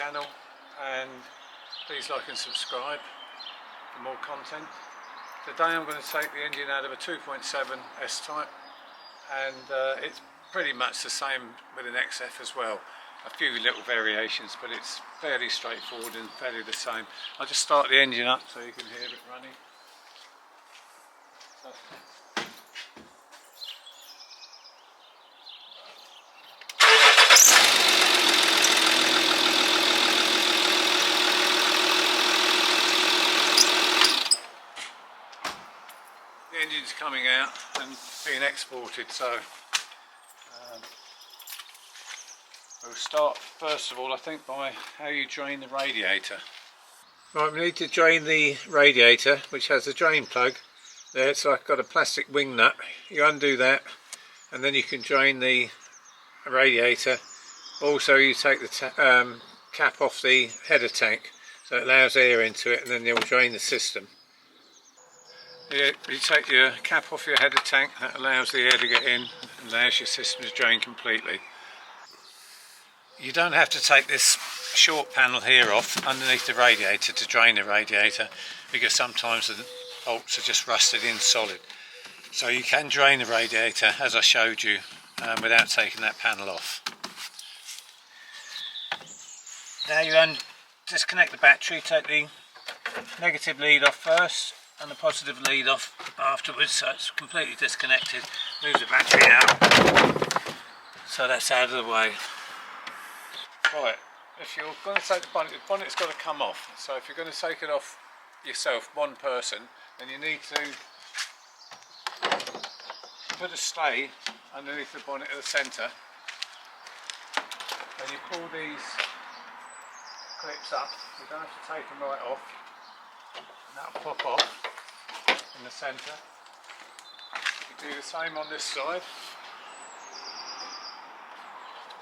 channel, and please like and subscribe for more content. Today I'm going to take the engine out of a 2.7 S-Type, and it's pretty much the same with an XF as well. A few little variations, but it's fairly straightforward and fairly the same. I'll just start the engine up so you can hear it running. The engine's coming out and being exported, so we'll start first of all, I think, by how you drain the radiator. Right, we need to drain the radiator, which has a drain plug there. So I've got a plastic wing nut. You undo that and then you can drain the radiator. Also you take the cap off the header tank so it allows air into it, and then you'll drain the system. You take your cap off your header tank, that allows the air to get in and allows your system to drain completely. You don't have to take this short panel here off underneath the radiator to drain the radiator, because sometimes the bolts are just rusted in solid. So you can drain the radiator as I showed you without taking that panel off. Now you disconnect the battery, take the negative lead off first and the positive lead off afterwards, so it's completely disconnected. Move the battery out, so that's out of the way. Right, if you're going to take the bonnet's got to come off. So if you're going to take it off yourself, one person, then you need to put a stay underneath the bonnet at the centre. Then you pull these clips up. You don't have to take them right off, and that'll pop off in the centre. You do the same on this side.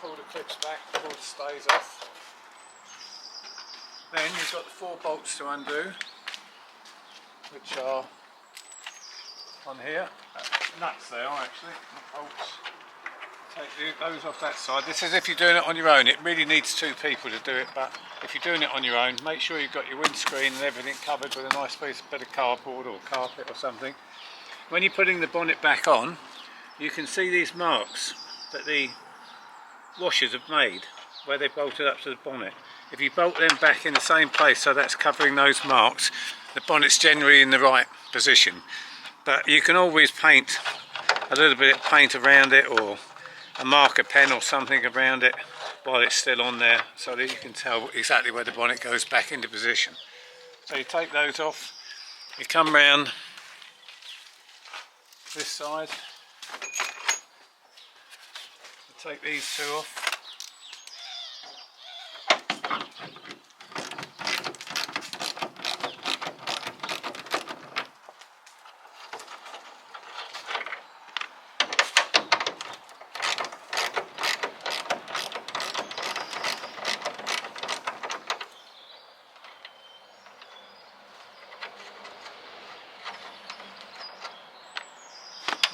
Pull the clips back, pull the stays off. Then you've got the 4 bolts to undo, which are on here. Nuts they are actually, not bolts. Take those off that side. This is if you're doing it on your own. It really needs 2 people to do it, but if you're doing it on your own, make sure you've got your windscreen and everything covered with a nice bit of cardboard or carpet or something. When you're putting the bonnet back on, you can see these marks that the washers have made where they bolted up to the bonnet. If you bolt them back in the same place, so that's covering those marks, the bonnet's generally in the right position. But you can always paint a little bit of paint around it, or a marker pen or something around it while it's still on there, so that you can tell exactly where the bonnet goes back into position. So you take those off, you come round this side, take these 2 off.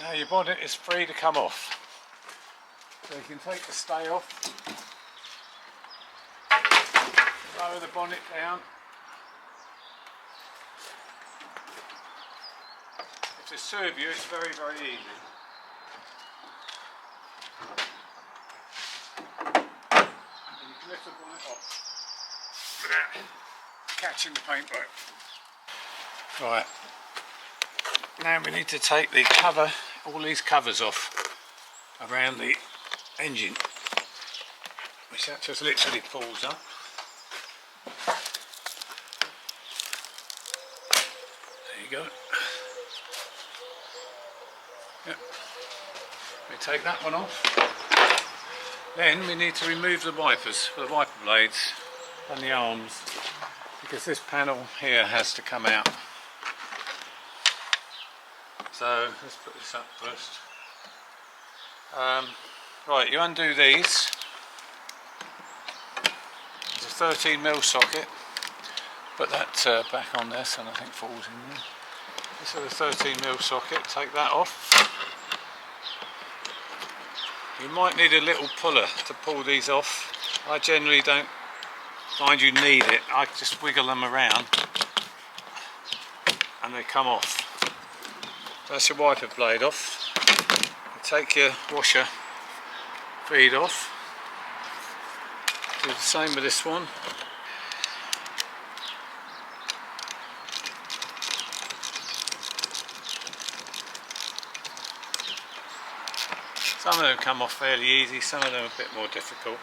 Now your bonnet is free to come off. So you can take the stay off, lower the bonnet down. If there's 2 of you, it's very, very easy. And you can lift the bonnet off without catching the paintwork. Right, now we need to take the cover, all these covers off around the engine, which that just literally pulls up. There you go. Yep. We take that one off. Then we need to remove the wipers, the wiper blades and the arms, because this panel here has to come out. So let's put this up first. Right, you undo these. There's a 13mm socket. Put that back on there so nothing falls in there. This is a 13mm socket, take that off. You might need a little puller to pull these off. I generally don't find you need it, I just wiggle them around and they come off. That's your wiper blade off. You take your washer feed off. Do the same with this one. Some of them come off fairly easy, some of them are a bit more difficult.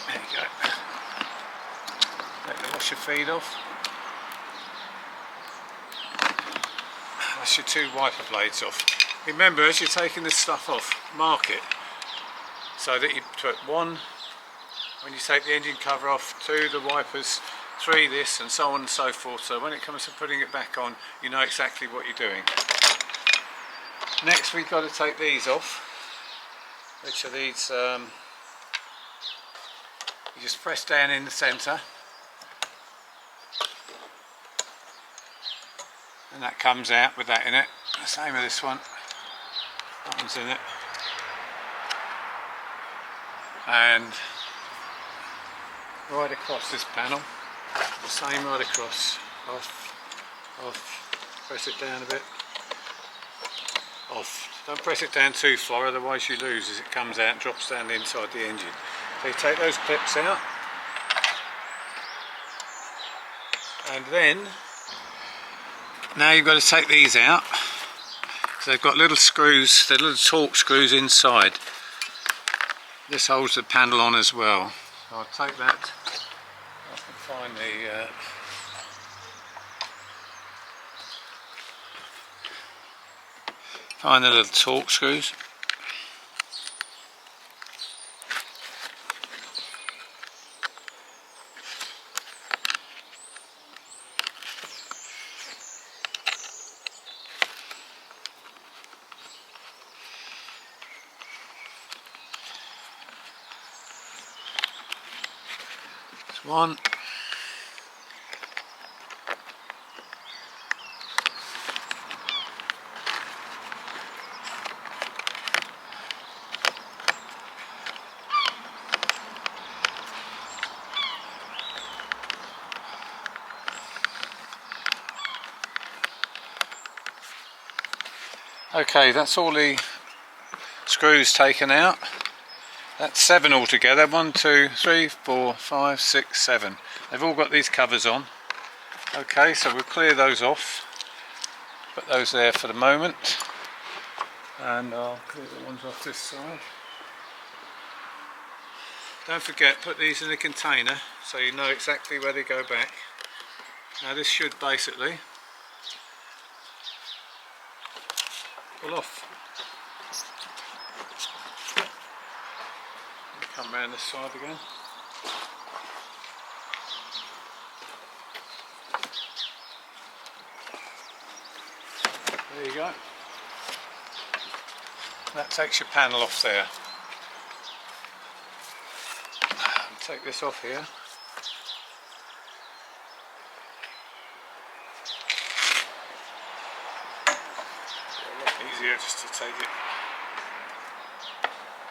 There you go. Take the washer feed off. That's your two wiper blades off. Remember, as you're taking this stuff off, mark it so that you put 1 when you take the engine cover off, 2 the wipers, 3 this, and so on and so forth. So when it comes to putting it back on, you know exactly what you're doing. Next, we've got to take these off, which are these, you just press down in the centre and that comes out with that in it. The same with this one, that one's in it, and right across this panel, the same right across, off, press it down a bit. Off. Don't press it down too far, otherwise you lose as it comes out and drops down inside the engine. So you take those clips out, and then now you've got to take these out because they've got little screws, they're little torque screws inside. This holds the panel on as well. So I'll take that. I can find the little torque screws. There's one. Okay, that's all the screws taken out. That's 7 altogether. 1, 2, 3, 4, 5, 6, 7. They've all got these covers on. Okay, so we'll clear those off. Put those there for the moment. And I'll clear the ones off this side. Don't forget, put these in a container so you know exactly where they go back. Now this should basically pull off. Come round this side again. There you go. That takes your panel off there. I'll take this off here. Easier just to take it.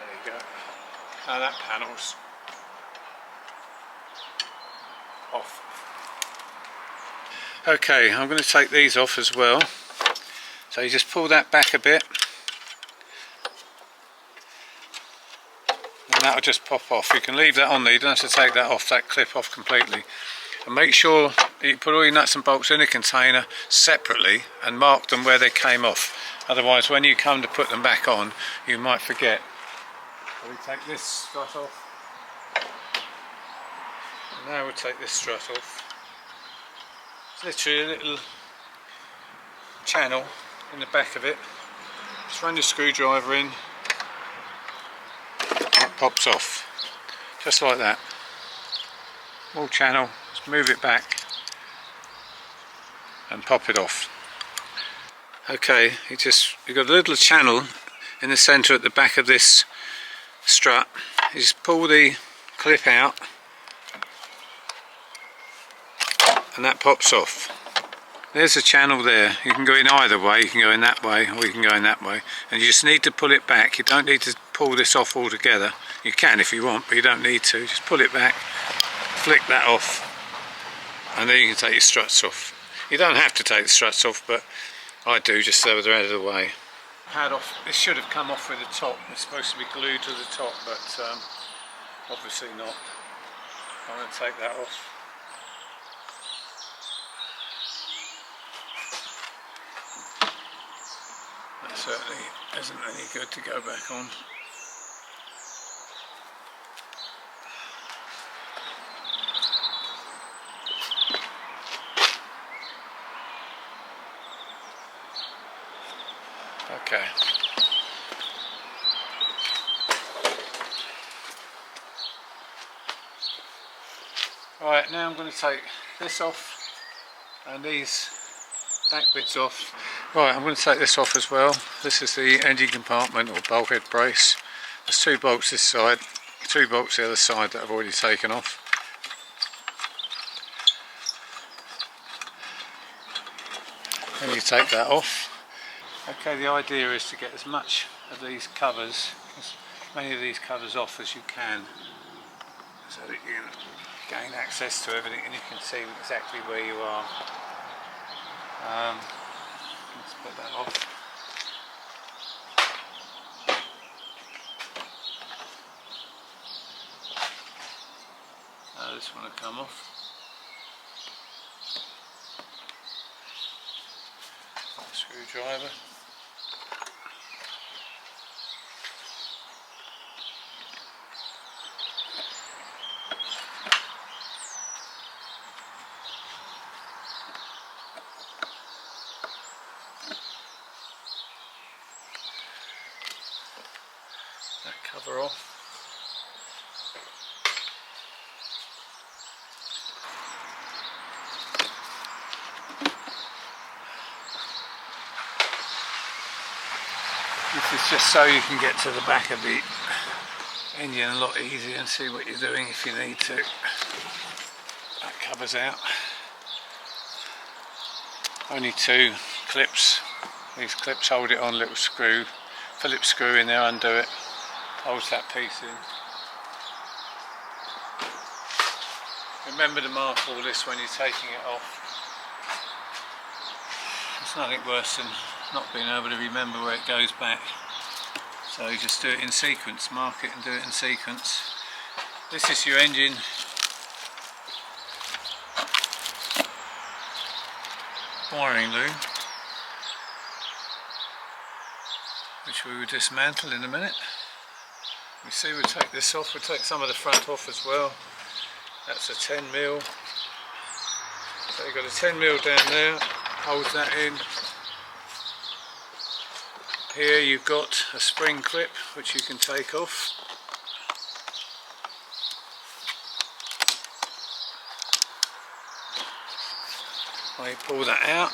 There you go. Now that panel's off. Okay, I'm going to take these off as well. So you just pull that back a bit and that'll just pop off. You can leave that on there, you don't have to take that off, that clip off completely. And make sure that you put all your nuts and bolts in a container separately and mark them where they came off. Otherwise when you come to put them back on you might forget. So we take this strut off. And now we'll take this strut off. It's literally a little channel in the back of it. Just run your screwdriver in and it pops off. Just like that. Small channel, just move it back and pop it off. Okay, you've got a little channel in the centre at the back of this strut. You just pull the clip out and that pops off. There's a channel there. You can go in either way. You can go in that way or you can go in that way. And you just need to pull it back. You don't need to pull this off altogether. You can if you want, but you don't need to. Just pull it back, flick that off, and then you can take your struts off. You don't have to take the struts off, but I do just so they're out of the way. Pad off. This should have come off with the top. It's supposed to be glued to the top, but obviously not. I'm going to take that off. That certainly isn't any good to go back on. Okay. Right, now I'm going to take this off and these back bits off. Right, I'm going to take this off as well. This is the engine compartment or bulkhead brace. There's 2 bolts this side, 2 bolts the other side that I've already taken off. And you take that off. Okay, the idea is to get as much of these covers, as many of these covers off as you can, so that you gain access to everything and you can see exactly where you are. Let's put that off. This one will come off. Screwdriver. That cover off. This is just so you can get to the back of the engine a lot easier and see what you're doing if you need to. That covers out. Only 2 clips. These clips hold it on, little screw. Phillips screw in there, undo it. Holds that piece in. Remember to mark all this when you're taking it off. There's nothing worse than not being able to remember where it goes back. So you just do it in sequence, mark it and do it in sequence. This is your engine wiring loom, which we will dismantle in a minute. You see, we'll take this off, we'll take some of the front off as well. That's a 10mm. So you've got a 10mm down there, holds that in. Here you've got a spring clip which you can take off. I pull that out,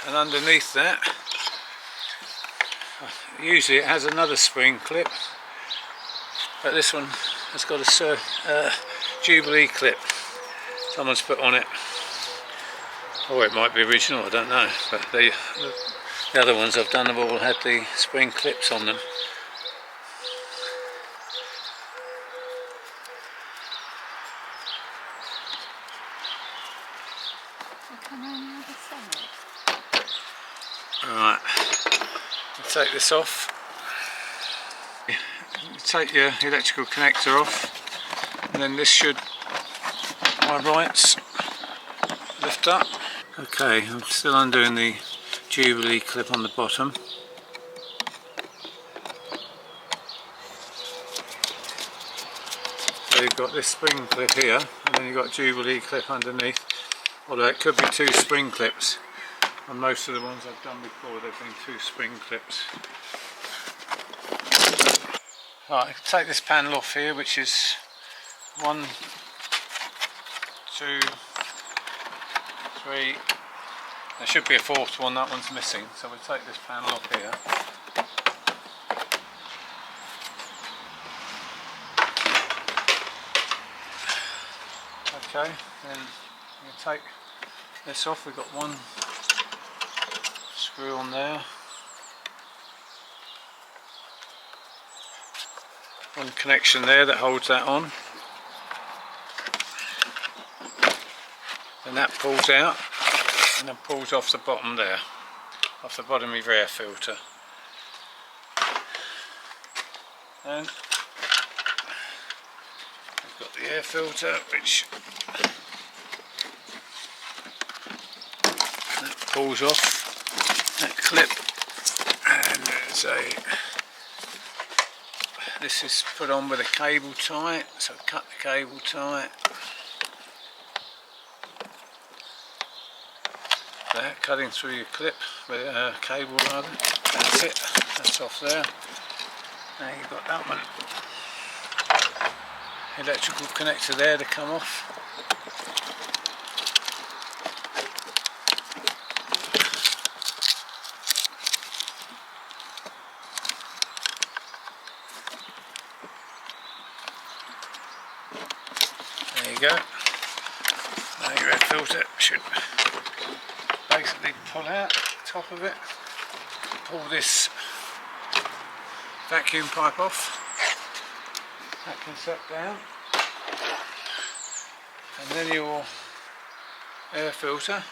and underneath that, usually it has another spring clip, but this one has got a Jubilee clip someone's put on it. Or it might be original, I don't know, but the other ones I've done have all had the spring clips on them. Alright, take this off. You take your electrical connector off, and then this should, my rights, lift up. Okay, I'm still undoing the Jubilee clip on the bottom. So you've got this spring clip here, and then you've got Jubilee clip underneath. Although it could be 2 spring clips. And most of the ones I've done before, they've been 2 spring clips. Right, take this panel off here, which is 1, 2, 3. There should be a 4th one, that one's missing. So we'll take this panel off here. Okay, then you take this off. We've got 1, screw on there. One connection there that holds that on. And that pulls out and then pulls off the bottom there, off the bottom of your air filter. And we've got the air filter, which that pulls off that clip, and this is put on with a cable tie, so cut the cable tie. There, cutting through your clip, with cable rather. That's it, that's off there. Now you've got that one. Electrical connector there to come off. There you go. Now your air filter should basically pull out the top of it. Pull this vacuum pipe off. That can set down. And then your air filter.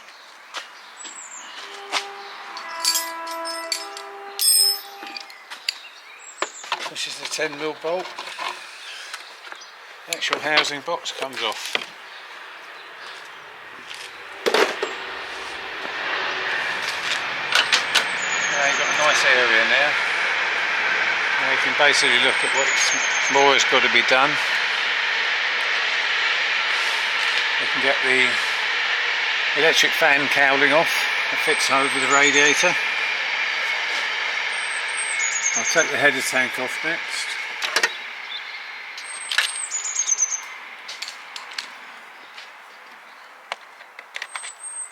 This is the 10mm bolt. The actual housing box comes off. Now you've got a nice area now. Now you can basically look at what more has got to be done. You can get the electric fan cowling off. It fits over the radiator. I'll take the header tank off next.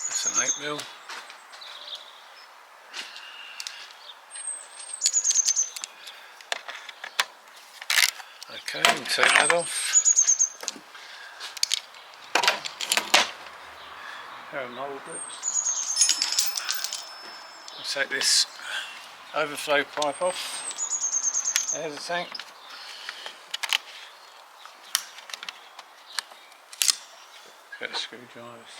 That's an 8mm. Okay, we'll take that off. Pair of mould grips. I'll take this overflow pipe off. There's the tank. Get the screwdrivers.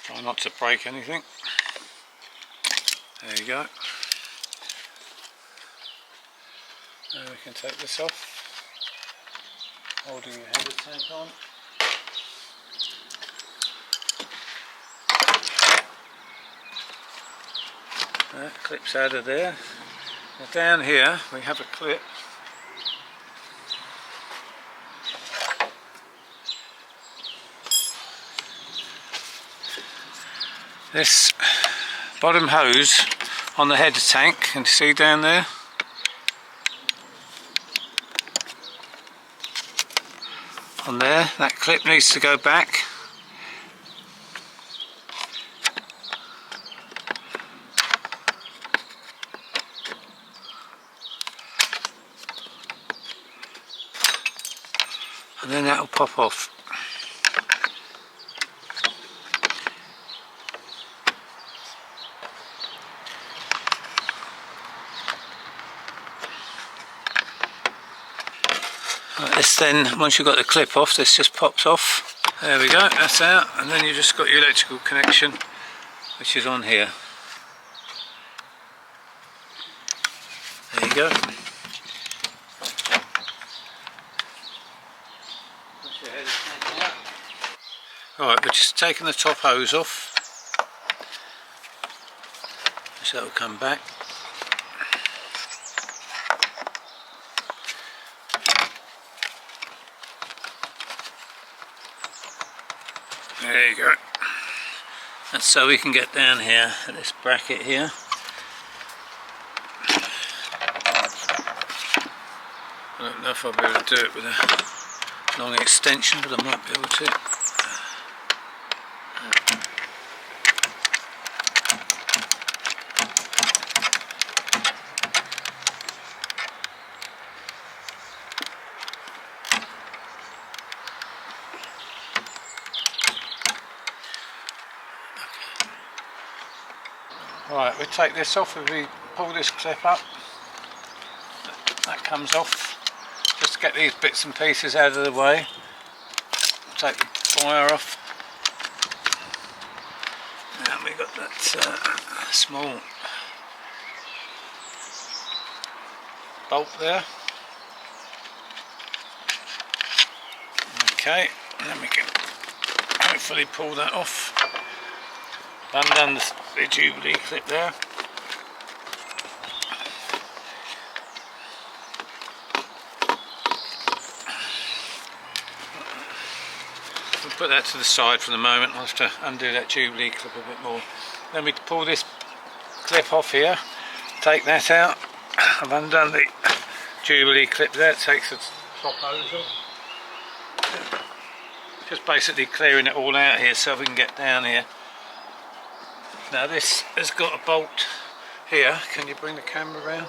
Try not to break anything. There you go. Now we can take this off, holding your header tank on. That clips out of there. Now down here we have a clip. This bottom hose on the header tank, can you see down there? On there, that clip needs to go back. And then that will pop off. This then, once you've got the clip off, this just pops off. There we go, that's out, and then you've just got your electrical connection, which is on here. There you go. Right, we're just taking the top hose off, so that will come back. There you go. That's so we can get down here at this bracket here. I don't know if I'll be able to do it with a long extension, but I might be able to. Right, we take this off, if we pull this clip up, that comes off, just to get these bits and pieces out of the way. Take the wire off, and we got that small bolt there. Okay, and then we can hopefully pull that off. Undone the Jubilee clip there. We'll put that to the side for the moment. I'll have to undo that Jubilee clip a bit more. Then we pull this clip off here, take that out. I've undone the Jubilee clip there, it takes the top hose off. Just basically clearing it all out here so we can get down here. Now this has got a bolt here. Can you bring the camera around?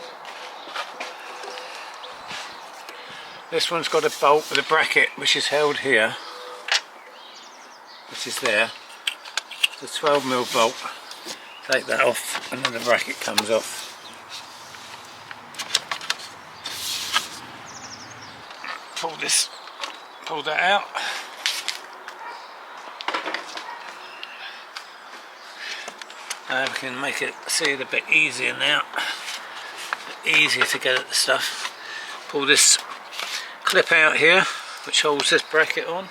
This one's got a bolt with a bracket which is held here. Which is there. It's a 12mm bolt. Take that off and then the bracket comes off. Pull that out. Now we can make it see it a bit easier now. A bit easier to get at the stuff. Pull this clip out here, which holds this bracket on.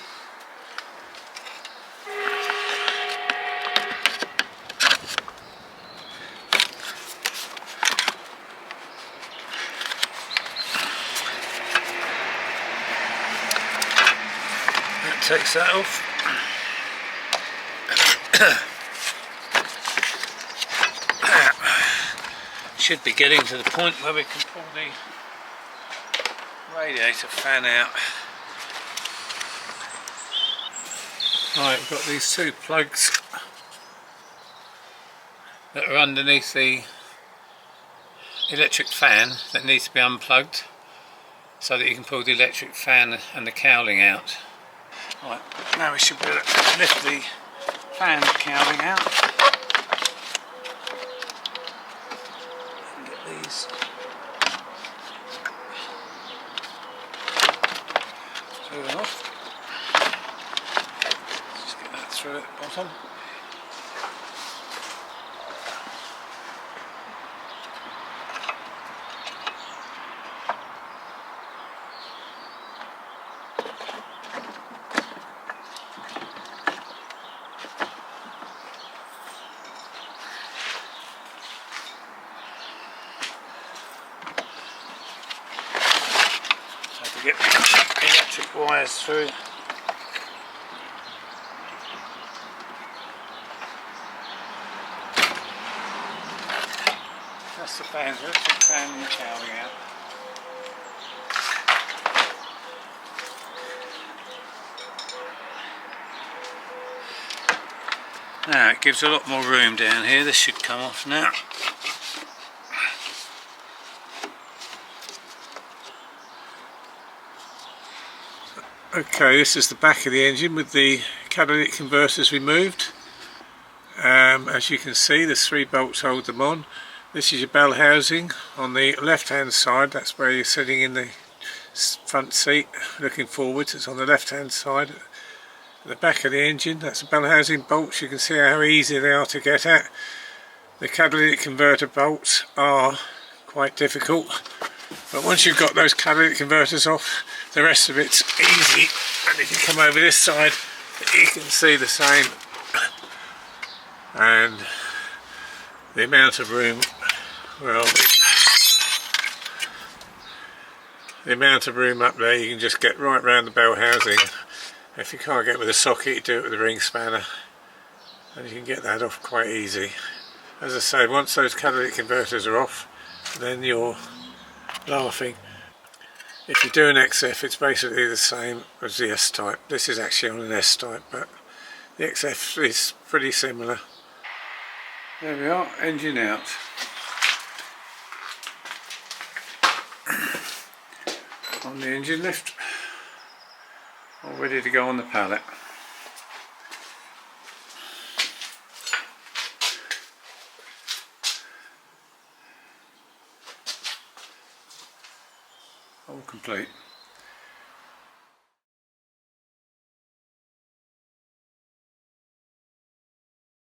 That takes that off. Should be getting to the point where we can pull the radiator fan out. Right, we've got these two plugs that are underneath the electric fan that needs to be unplugged so that you can pull the electric fan and the cowling out. Right, now we should be able to lift the fan cowling out. These through off. Just get that through at the bottom. Get the electric wires through. That's the fan, the electric fan and the cowling out. Now it gives a lot more room down here. This should come off now. Okay, this is the back of the engine with the catalytic converters removed. As you can see, there's 3 bolts hold them on. This is your bell housing on the left hand side. That's where you're sitting in the front seat looking forwards. It's on the left hand side. At the back of the engine, that's the bell housing bolts. You can see how easy they are to get at. The catalytic converter bolts are quite difficult, but once you've got those catalytic converters off, the rest of it's easy. And if you come over this side, you can see the same. And the amount of room, well, the amount of room up there, you can just get right round the bell housing. If you can't get with a socket, you do it with a ring spanner, and you can get that off quite easy. As I say, once those catalytic converters are off, then you're laughing. If you do an XF, it's basically the same as the S-type. This is actually on an S-type, but the XF is pretty similar. There we are, engine out. On the engine lift, all ready to go on the pallet. All complete.